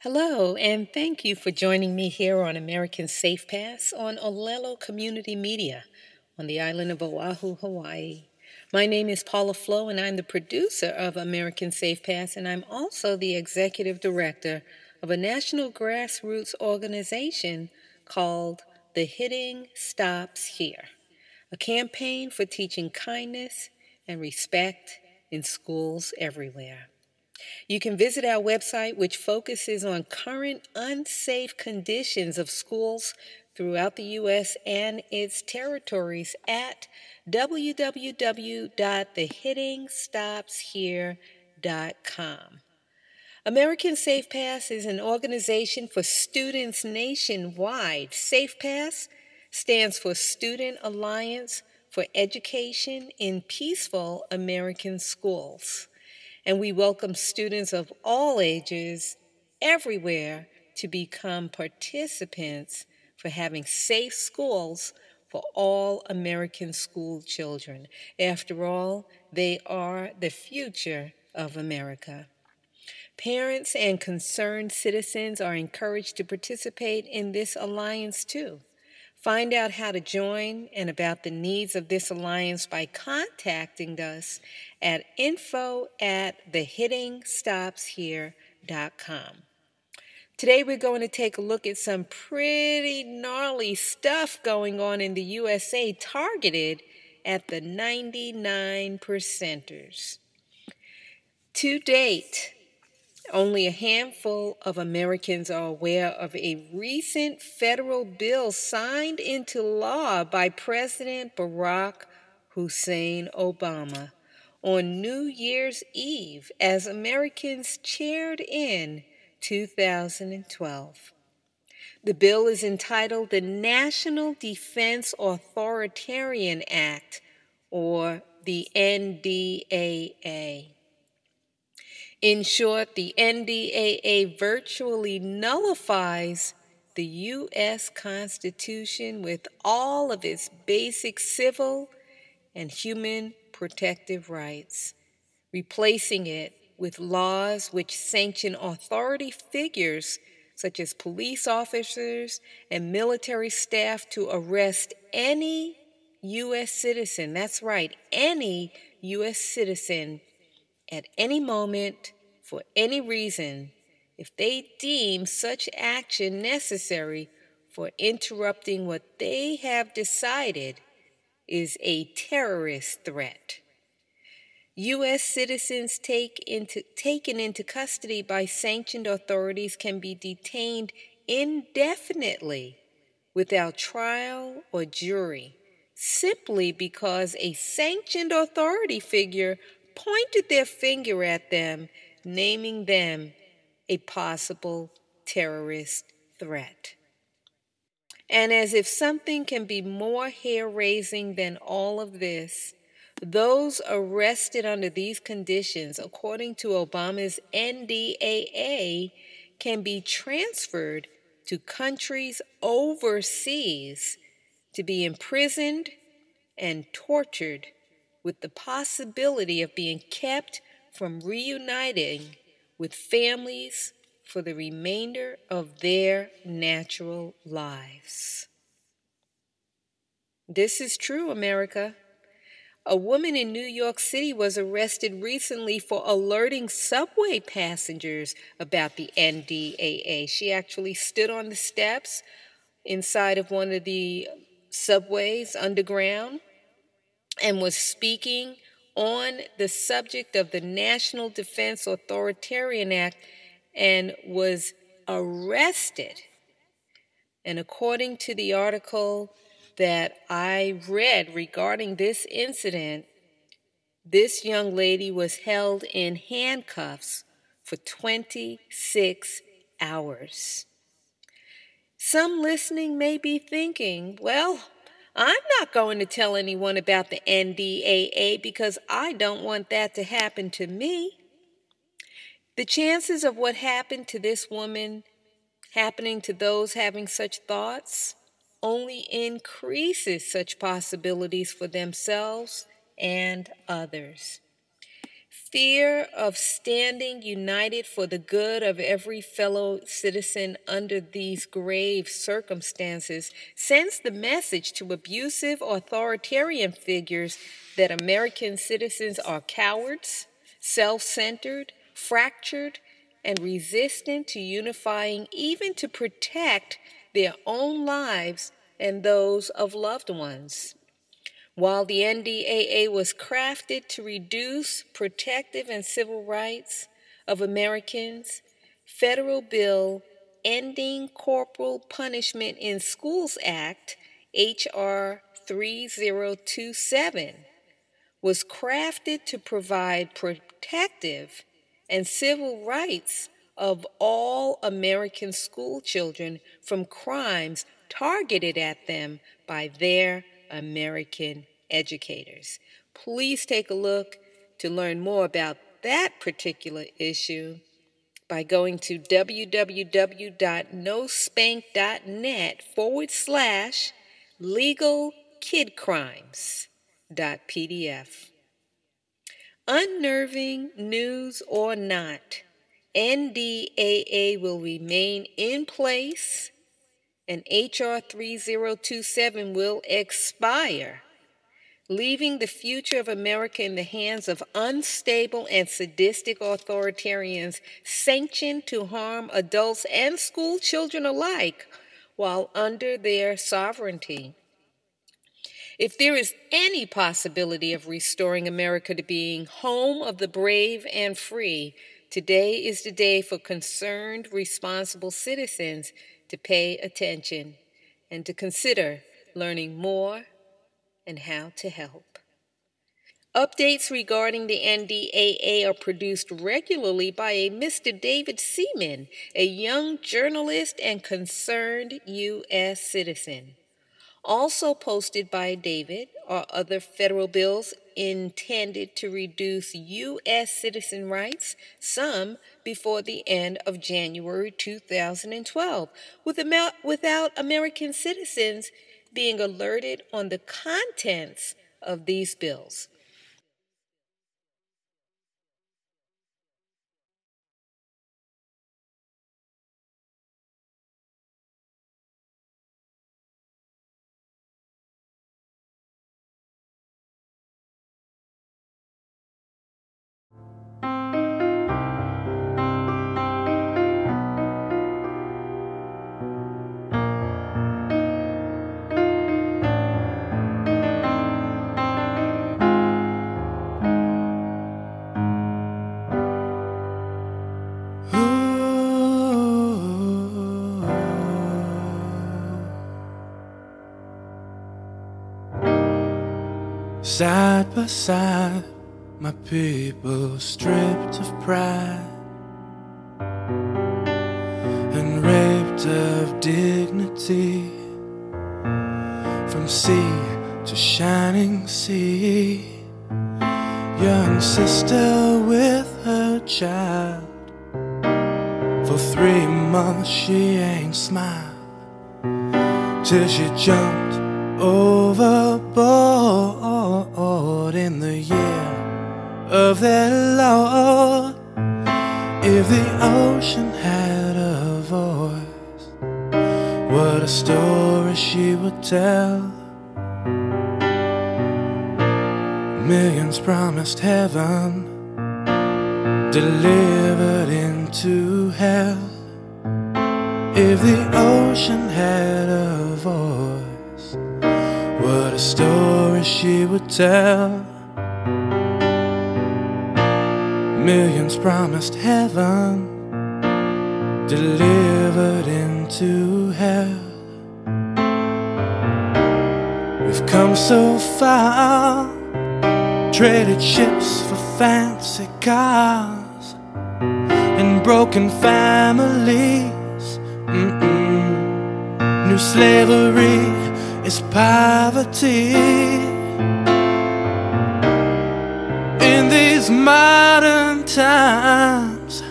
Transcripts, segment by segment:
Hello, and thank you for joining me here on American Safe Pass on Olelo Community Media on the island of Oahu, Hawaii. My name is Paula Flowe, and I'm the producer of American Safe Pass, and I'm also the executive director of a national grassroots organization called The Hitting Stops Here, a campaign for teaching kindness and respect in schools everywhere. You can visit our website, which focuses on current unsafe conditions of schools throughout the U.S. and its territories at www.thehittingstopshere.com. American Safe Pass is an organization for students nationwide. Safe Pass stands for Student Alliance for Education in Peaceful American Schools. And we welcome students of all ages everywhere to become participants for having safe schools for all American school children. After all, they are the future of America. Parents and concerned citizens are encouraged to participate in this alliance too. Find out how to join and about the needs of this alliance by contacting us at info@thehittingstopshere.com. Today we're going to take a look at some pretty gnarly stuff going on in the USA targeted at the 99 percenters. To date, only a handful of Americans are aware of a recent federal bill signed into law by President Barack Hussein Obama on New Year's Eve as Americans cheered in 2012. The bill is entitled the National Defense Authoritarian Act, or the NDAA. In short, the NDAA virtually nullifies the U.S. Constitution with all of its basic civil and human protective rights, replacing it with laws which sanction authority figures such as police officers and military staff to arrest any U.S. citizen, that's right, any U.S. citizen, at any moment, for any reason, if they deem such action necessary for interrupting what they have decided is a terrorist threat. U.S. citizens taken into custody by sanctioned authorities can be detained indefinitely without trial or jury, simply because a sanctioned authority figure pointed their finger at them, naming them a possible terrorist threat. And as if something can be more hair-raising than all of this, those arrested under these conditions, according to Obama's NDAA, can be transferred to countries overseas to be imprisoned and tortured, with the possibility of being kept from reuniting with families for the remainder of their natural lives. This is true, America. A woman in New York City was arrested recently for alerting subway passengers about the NDAA. She actually stood on the steps inside of one of the subways underground and was speaking on the subject of the National Defense Authoritarian Act and was arrested. And according to the article that I read regarding this incident, this young lady was held in handcuffs for 26 hours. Some listening may be thinking, well, I'm not going to tell anyone about the NDAA because I don't want that to happen to me. The chances of what happened to this woman happening to those having such thoughts only increases such possibilities for themselves and others. Fear of standing united for the good of every fellow citizen under these grave circumstances sends the message to abusive authoritarian figures that American citizens are cowards, self-centered, fractured, and resistant to unifying even to protect their own lives and those of loved ones. While the NDAA was crafted to reduce protective and civil rights of Americans, Federal Bill Ending Corporal Punishment in Schools Act, H.R. 3027, was crafted to provide protective and civil rights of all American school children from crimes targeted at them by their American educators. Please take a look to learn more about that particular issue by going to www.nospink.net/legalkidcrimes.pdf. Unnerving news or not, NDAA will remain in place and H.R. 3027 will expire, leaving the future of America in the hands of unstable and sadistic authoritarians sanctioned to harm adults and school children alike while under their sovereignty. If there is any possibility of restoring America to being home of the brave and free, today is the day for concerned, responsible citizens to pay attention and to consider learning more and how to help. Updates regarding the NDAA are produced regularly by a Mr. David Seaman, a young journalist and concerned U.S. citizen. Also posted by David are other federal bills intended to reduce U.S. citizen rights, some before the end of January 2012, without American citizens being alerted on the contents of these bills. Side by side, my people stripped of pride and raped of dignity, from sea to shining sea. Young sister with her child, for 3 months she ain't smiled, till she jumped overboard in the year of their Lord. If the ocean had a voice, what a story she would tell. Millions promised heaven, delivered into hell. If the ocean had a voice, what a story she would tell. Millions promised heaven, delivered into hell. We've come so far, traded ships for fancy cars and broken families. New slavery is poverty. In these modern times,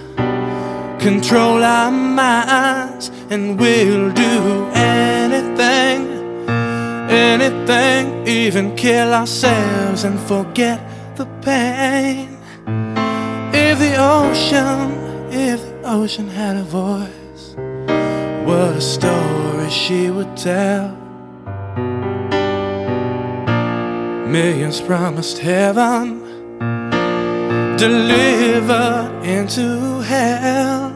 control our minds and we'll do anything, anything, even kill ourselves and forget the pain. If the ocean had a voice, what a story she would tell. Millions promised heaven, delivered into hell.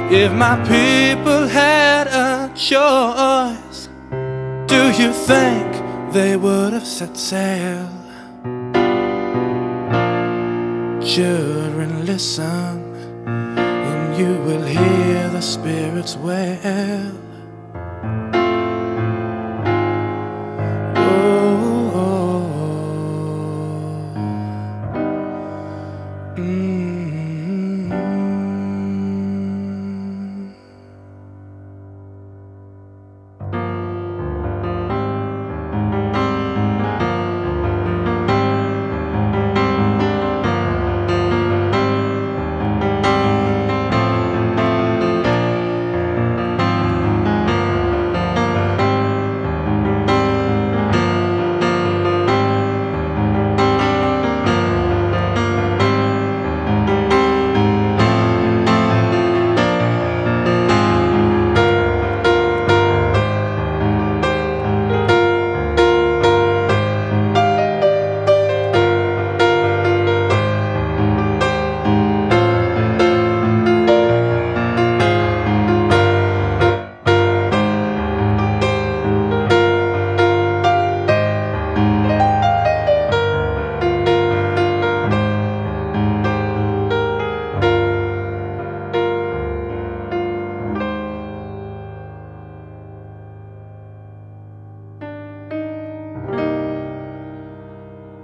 If my people had a choice, do you think they would have set sail? Children, listen, and you will hear the spirits wail.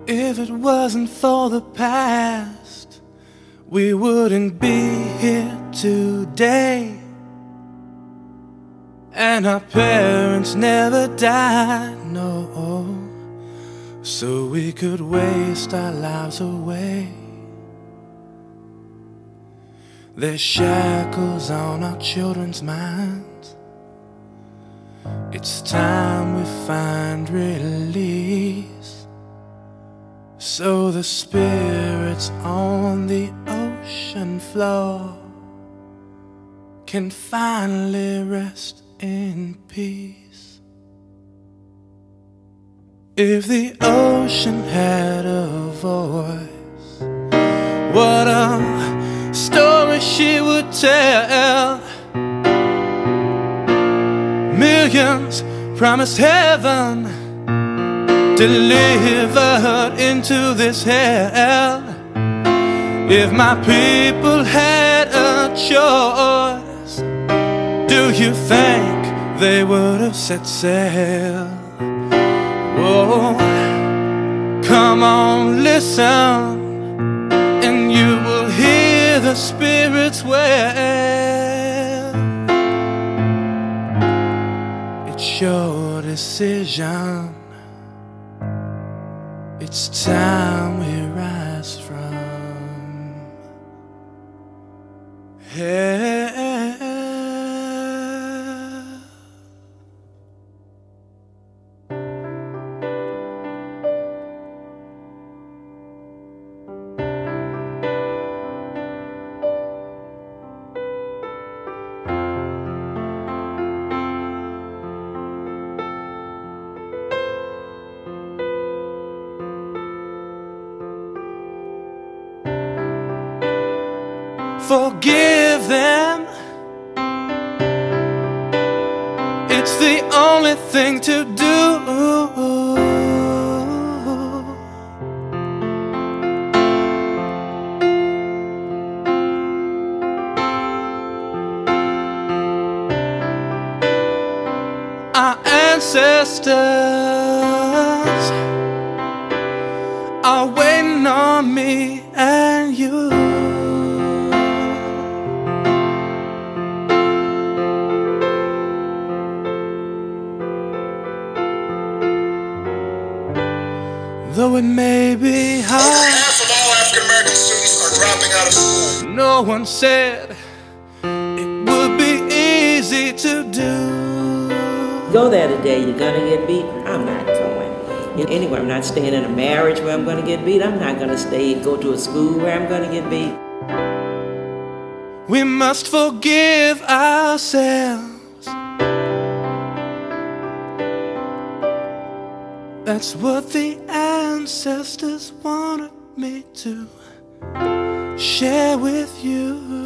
If it wasn't for the past, we wouldn't be here today. And our parents never died, no, so we could waste our lives away. There's shackles on our children's minds. It's time we find release, so the spirits on the ocean floor can finally rest in peace. If the ocean had a voice, what a story she would tell. Millions promised heaven, delivered into this hell. If my people had a choice, do you think they would have set sail? Oh, come on, listen, and you will hear the spirits wail. It's your decision. It's time we rise from hell. Forgive them. It's the only thing to do. Our ancestors are waiting on me and you. Though it may be hard, over half of all African-American students are dropping out of school. No one said it would be easy to do. Go there today, you're gonna get beat. I'm not going. anywhere. I'm not staying in a marriage where I'm going to get beat. I'm not going to go to a school where I'm going to get beat. We must forgive ourselves. That's what the ancestors wanted me to share with you.